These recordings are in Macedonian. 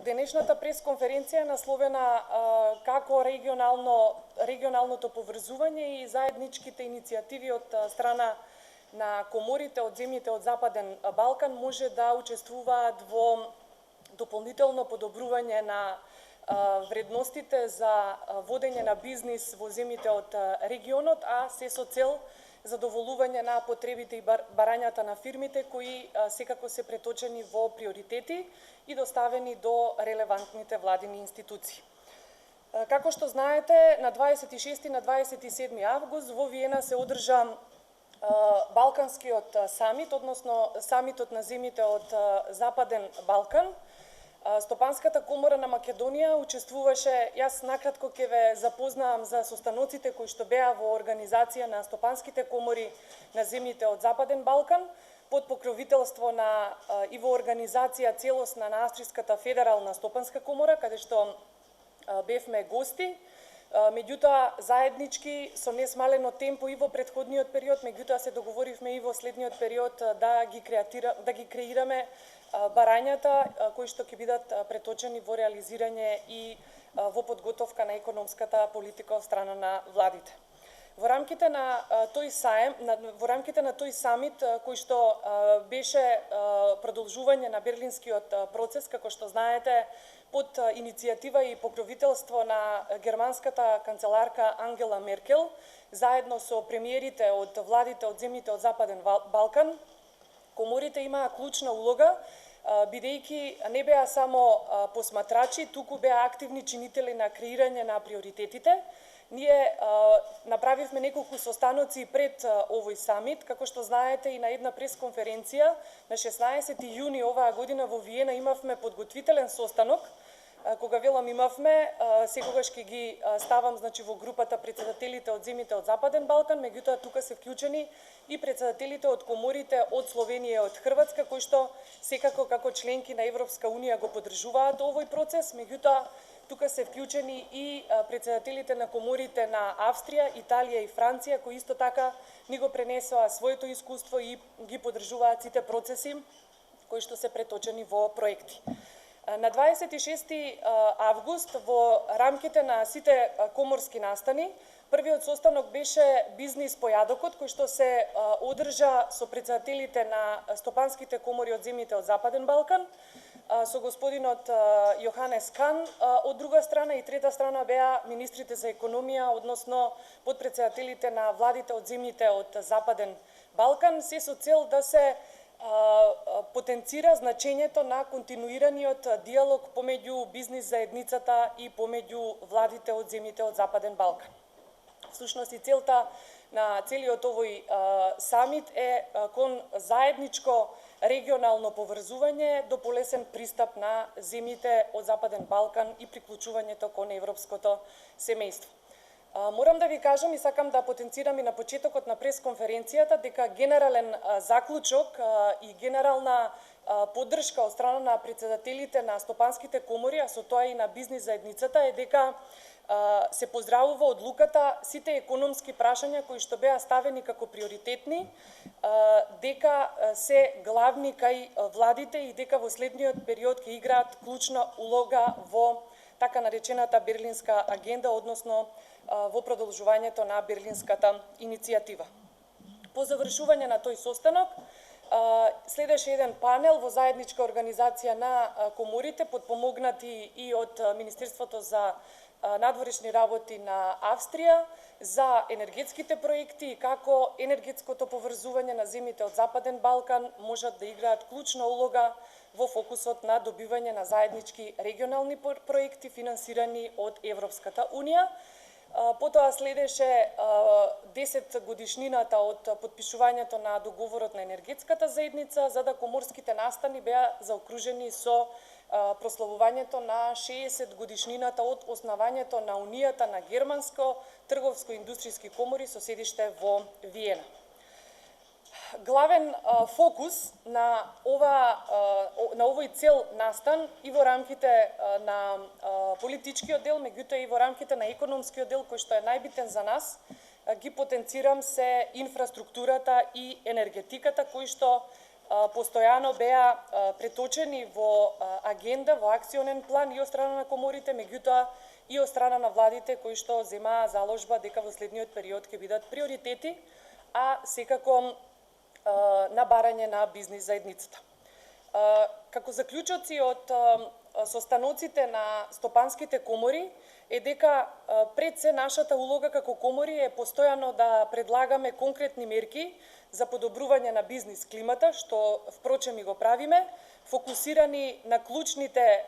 денешната пресконференција насловена како регионалното поврзување и заедничките иницијативи од страна на коморите од земјите од Западен Балкан може да учествуваат во дополнително подобрување на вредностите за водење на бизнис во земјите од регионот, а се со цел задоволување на потребите и барањата на фирмите кои секако се преточени во приоритети и доставени до релевантните владини институции. Како што знаете, на 26 и на 27 август во Виена се одржа Балканскиот самит, односно самитот на земјите од Западен Балкан. Стопанската комора на Македонија учествуваше, јас накратко ќе ве запознавам за состаноците кои што беа во организација на стопанските комори на земјите од Западен Балкан, под покровителство на и во организација целосна на Австриската федерална стопанска комора, каде што бевме гости. Меѓутоа, заеднички, со несмалено темпо и во претходниот период, меѓутоа се договоривме и во следниот период да ги креираме барањата кои што ќе бидат преточени во реализирање и во подготовка на економската политика од страна на владите. Во рамките на тој самит кој што беше продолжување на Берлинскиот процес, како што знаете, под иницијатива и покровителство на германската канцеларка Ангела Меркел, заедно со премиерите од владите од земјите од Западен Балкан, коморите имаа клучна улога, бидејќи не беа само посматрачи, туку беа активни чинители на креирање на приоритетите. Ние направивме неколку состаноци пред овој самит, како што знаете и на една пресконференција на 16 јуни оваа година во Виена имавме подготвителен состанок. Кога велам имавме, секогаш ќе ги ставам во групата председателите од земјите од Западен Балкан, меѓутоа тука се вклучени и председателите од коморите од Словенија и од Хрватска, кои што секако како членки на Европска унија го поддржуваат овој процес, меѓутоа тука се вклучени и председателите на коморите на Австрија, Италија и Франција, кои исто така ни го пренесоа своето искуство и ги поддржуваат сите процеси кои што се преточени во проекти. На 26 август во рамките на сите коморски настани, првиот состанок беше бизнис по јадокот, кој што се одржа со председателите на стопанските комори од земјите од Западен Балкан, со господинот Јоханес Кан од друга страна и трета страна беа министрите за економија, односно подпредседателите на владите од земјите од Западен Балкан, се со цел да се потенцира значењето на континуираниот диалог помеѓу бизнис заедницата и помеѓу владите од земјите од Западен Балкан. Всушност и целта на целиот овој самит е кон заедничко регионално поврзување до полесен пристап на земјите од Западен Балкан и приклучувањето кон европското семејство. Морам да ви кажам и сакам да потенцирам и на почетокот на пресконференцијата дека генерален заклучок и генерална поддршка од страна на председателите на стопанските комори, а со тоа и на бизнис заедницата е дека се поздравува одлуката сите економски прашања кои што беа ставени како приоритетни, дека се главни кај владите и дека во следниот период ќе играат клучна улога во така наречената Берлинска агенда, односно во продолжувањето на Берлинската иницијатива. По завршување на тој состанок, следеше еден панел во заедничка организација на коморите, подпомогнати и од Министерството за надворешни работи на Австрија, за енергетските проекти и како енергетското поврзување на земјите од Западен Балкан можат да играат клучна улога во фокусот на добивање на заеднички регионални проекти финансирани од Европската унија. Потоа следеше 10 годишнината од подпишувањето на договорот на енергетската заедница, за да коморските настани беа заокружени со прославувањето на 60 годишнината од основањето на Унијата на германско трговско-индустријски комори со седиште во Виена. Главен фокус на овој цел настан и во рамките на политичкиот дел, меѓутоа и во рамките на економскиот дел, кој што е најбитен за нас, ги потенцирам се инфраструктурата и енергетиката, кои што постојано беа преточени во агенда, во акционен план и од страна на коморите, меѓутоа и од страна на владите кои што земаа заложба дека во следниот период ќе бидат приоритети, а секако на барање на бизнис заедницата. Како заклучоци од состаноците на стопанските комори е дека пред се нашата улога како комори е постојано да предлагаме конкретни мерки за подобрување на бизнис климата, што впрочем и го правиме, фокусирани на клучните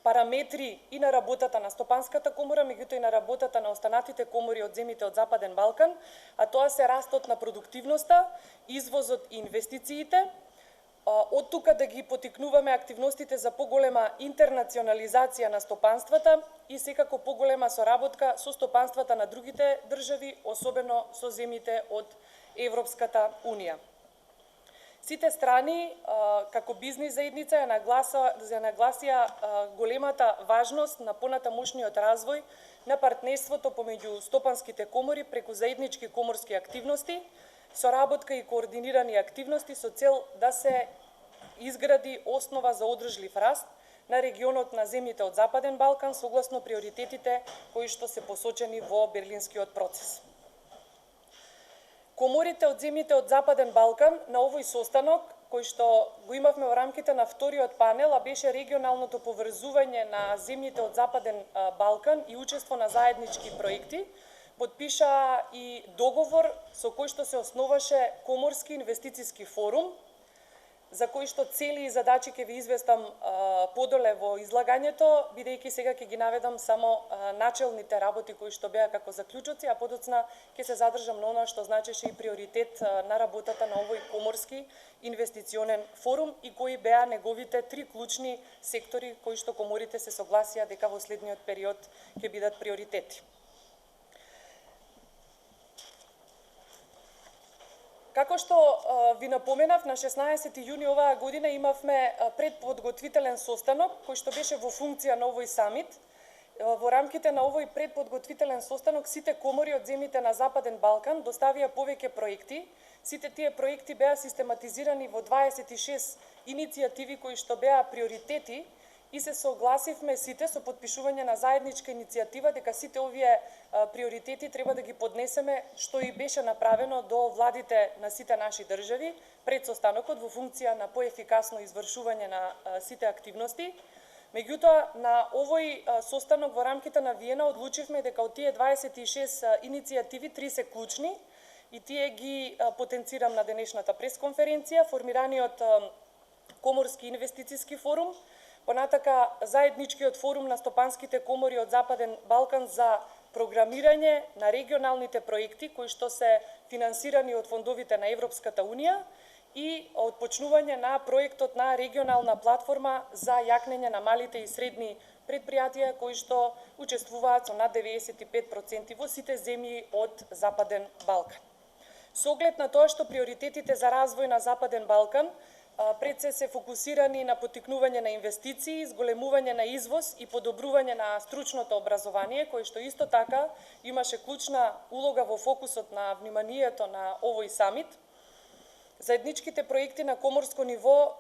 параметри и на работата на Стопанската комора, меѓутоа и на работата на останатите комори од земјите од Западен Балкан, а тоа се растот на продуктивноста, извозот и инвестициите, од тука да ги потикнуваме активностите за поголема интернационализација на стопанствата и секако поголема соработка со стопанствата на другите држави, особено со земјите од Европската Унија. Сите страни, како бизнис заедница, нагласија големата важност на понатамошниот развој на партнерството помеѓу стопанските комори преку заеднички коморски активности, соработка и координирани активности со цел да се изгради основа за одржлив раст на регионот на земјите од Западен Балкан согласно приоритетите кои што се посочени во Берлинскиот процес. Коморите од земјите од Западен Балкан на овој состанок, кој што го имавме во рамките на вториот панел, а беше регионалното поврзување на земјите од Западен Балкан и учество на заеднички проекти, потпиша и договор со кој што се основаше Коморски инвестициски форум, за кој што цели и задачи ќе ви известам подоле во излагањето, бидејќи сега ќе ги наведам само начелните работи кои што беа како заклучоци, а подоцна ќе се задржам на она што значеше и приоритет на работата на овој Коморски инвестиционен форум и кои беа неговите три клучни сектори кои што коморите се согласија дека во следниот период ќе бидат приоритети. Како што ви напоменав, на 16 јуни оваа година имавме предподготвителен состанок кој што беше во функција на овој самит. Во рамките на овој предподготвителен состанок сите комори од земјите на Западен Балкан доставија повеќе проекти. Сите тие проекти беа систематизирани во 26 иницијативи кои што беа приоритети и се согласивме сите со подпишување на заедничка иницијатива дека сите овие приоритети треба да ги поднесеме, што и беше направено до владите на сите наши држави пред состанокот во функција на поефикасно извршување на сите активности. Меѓутоа, на овој состанок во рамките на Виена одлучивме дека од тие 26 иницијативи 3 се клучни и тие ги потенцирам на денешната пресконференција, формираниот Коморски инвестициски форум, понатака заедничкиот форум на стопанските комори од Западен Балкан за програмирање на регионалните проекти кои што се финансирани од фондовите на Европската Унија и отпочнување на проектот на регионална платформа за јакнење на малите и средни предпријатија кои што учествуваат со над 95% во сите земји од Западен Балкан. Со оглед на тоа што приоритетите за развој на Западен Балкан пред се фокусирани на потикнување на инвестиции, зголемување на извоз и подобрување на стручното образование, кој што исто така имаше клучна улога во фокусот на вниманието на овој самит. Заедничките проекти на коморско ниво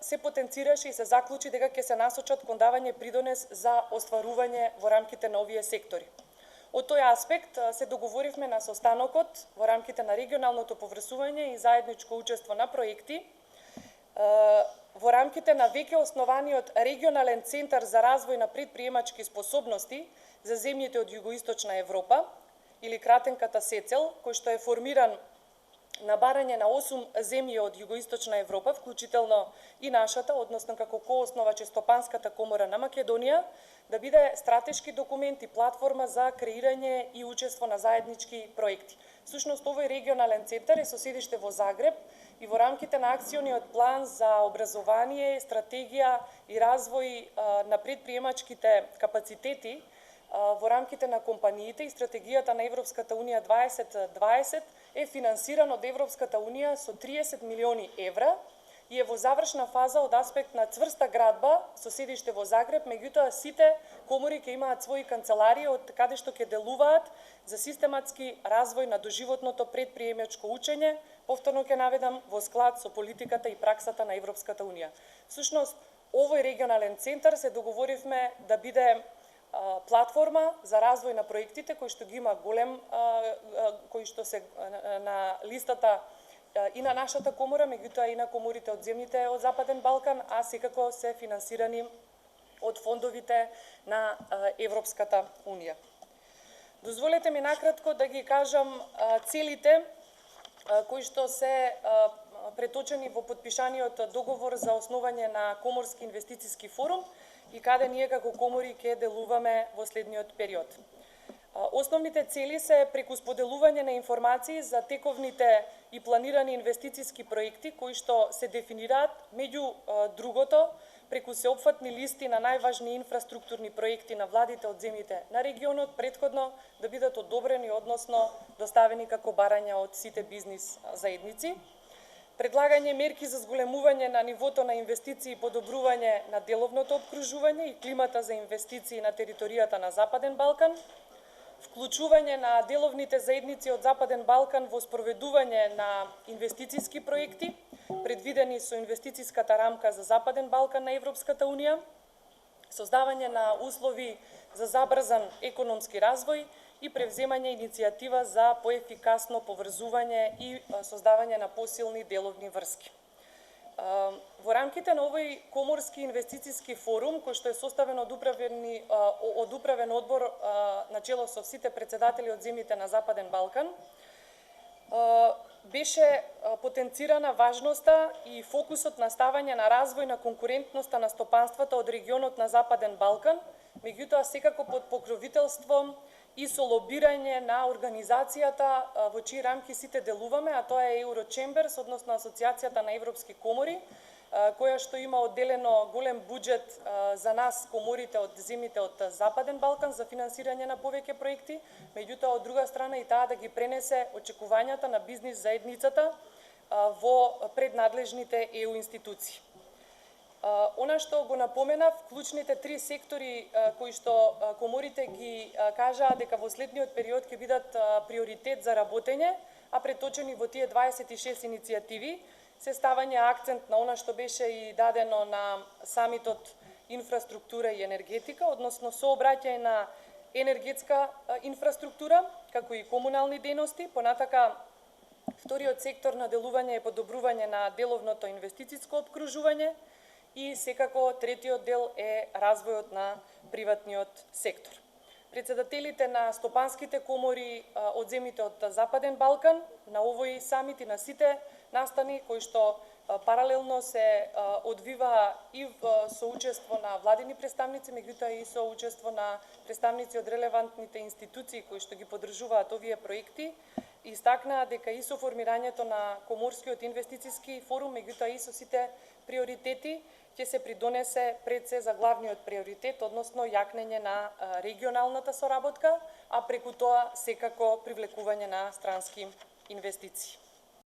се потенцираше и се заклучи дека ќе се насочат кон давање придонес за остварување во рамките на овие сектори. Од тој аспект се договоривме на состанокот во рамките на регионалното поврзување и заедничко учество на проекти во рамките на веќе основаниот регионален центар за развој на предприемачки способности за земјите од југоисточна Европа, или кратенката СЕЦЕЛ, кој што е формиран на барање на 8 земји од југоисточна Европа, вклучително и нашата, односно како коосновач е Стопанската комора на Македонија, да биде стратешки документ и платформа за креирање и учество на заеднички проекти. Всушност, овој регионален центар е со седиште во Загреб и во рамките на акциониот план за образование, стратегија и развој на предприемачките капацитети во рамките на компаниите и стратегијата на Европската Унија 2020 е финансиран од Европската Унија со 30 милиони евра и е во завршна фаза од аспект на цврста градба со седиште во Загреб, меѓутоа сите комори ќе имаат своји канцеларии од каде што ќе делуваат за систематски развој на доживотното предприемачко учење, повторно ќе наведам, во склад со политиката и праксата на Европската Унија. Всушност, овој регионален центар се договоривме да биде платформа за развој на проектите кои што ги има голем, кои што се на листата и на нашата комора, меѓутоа и на коморите од земјите од Западен Балкан, а секако се финансирани од фондовите на Европската Унија. Дозволете ми накратко да ги кажам целите кои што се преточени во подпишаниот договор за основање на Коморски инвестициски форум и каде ние како комори ќе делуваме во следниот период. Основните цели се преку споделување на информации за тековните и планирани инвестициски проекти кои што се дефинираат, меѓу другото, преку сеопфатни листи на најважни инфраструктурни проекти на владите од земјите на регионот претходно да бидат одобрени, односно доставени како барања од сите бизнис заедници. Предлагање мерки за зголемување на нивото на инвестиции и подобрување на деловното опкружување и климата за инвестиции на територијата на Западен Балкан, вклучување на деловните заедници од Западен Балкан во спроведување на инвестициски проекти, предвидени со инвестициската рамка за Западен Балкан на Европската Унија, создавање на услови за забрзан економски развој и превземање иницијатива за поефикасно поврзување и создавање на посилни деловни врски. Во рамките на овој Коморски инвестициски форум, кој што е составен од управен одбор на чело со сите претседатели од земјите на Западен Балкан, беше потенцирана важноста и фокусот на ставање на развој на конкурентноста на стопанствата од регионот на Западен Балкан, меѓутоа секако под покровителством и со лобирање на организацијата во чии рамки сите делуваме, а тоа е Eurochamber, односно Асоциацијата на европски комори, која што има одделено голем буџет за нас, коморите од земјите од Западен Балкан, за финансирање на повеќе проекти, меѓутоа од друга страна и таа да ги пренесе очекувањата на бизнис заедницата во преднадлежните ЕУ институции. Она што го напоменав, клучните 3 сектори кои што коморите ги кажаа дека во следниот период ќе бидат приоритет за работење, а преточени во тие 26 иницијативи, се ставање акцент на она што беше и дадено на самитот инфраструктура и енергетика, односно сообраќање на енергетска инфраструктура, како и комунални дејности. Понатака, вториот сектор на делување е подобрување на деловното инвестициско опкружување и секако третиот дел е развојот на приватниот сектор. Председателите на стопанските комори од земјите од Западен Балкан на овој самит и на сите настани кои што паралелно се одвива и со учество на владини представници, меѓутоа и со учество на представници од релевантните институции кои што ги поддржуваат овие проекти, истакнаа дека и со формирањето на Коморскиот инвестициски форум, меѓутоа и со сите приоритети, ќе се придонесе пред се за главниот приоритет, односно јакнење на регионалната соработка, а преку тоа секако привлекување на странски инвестиции.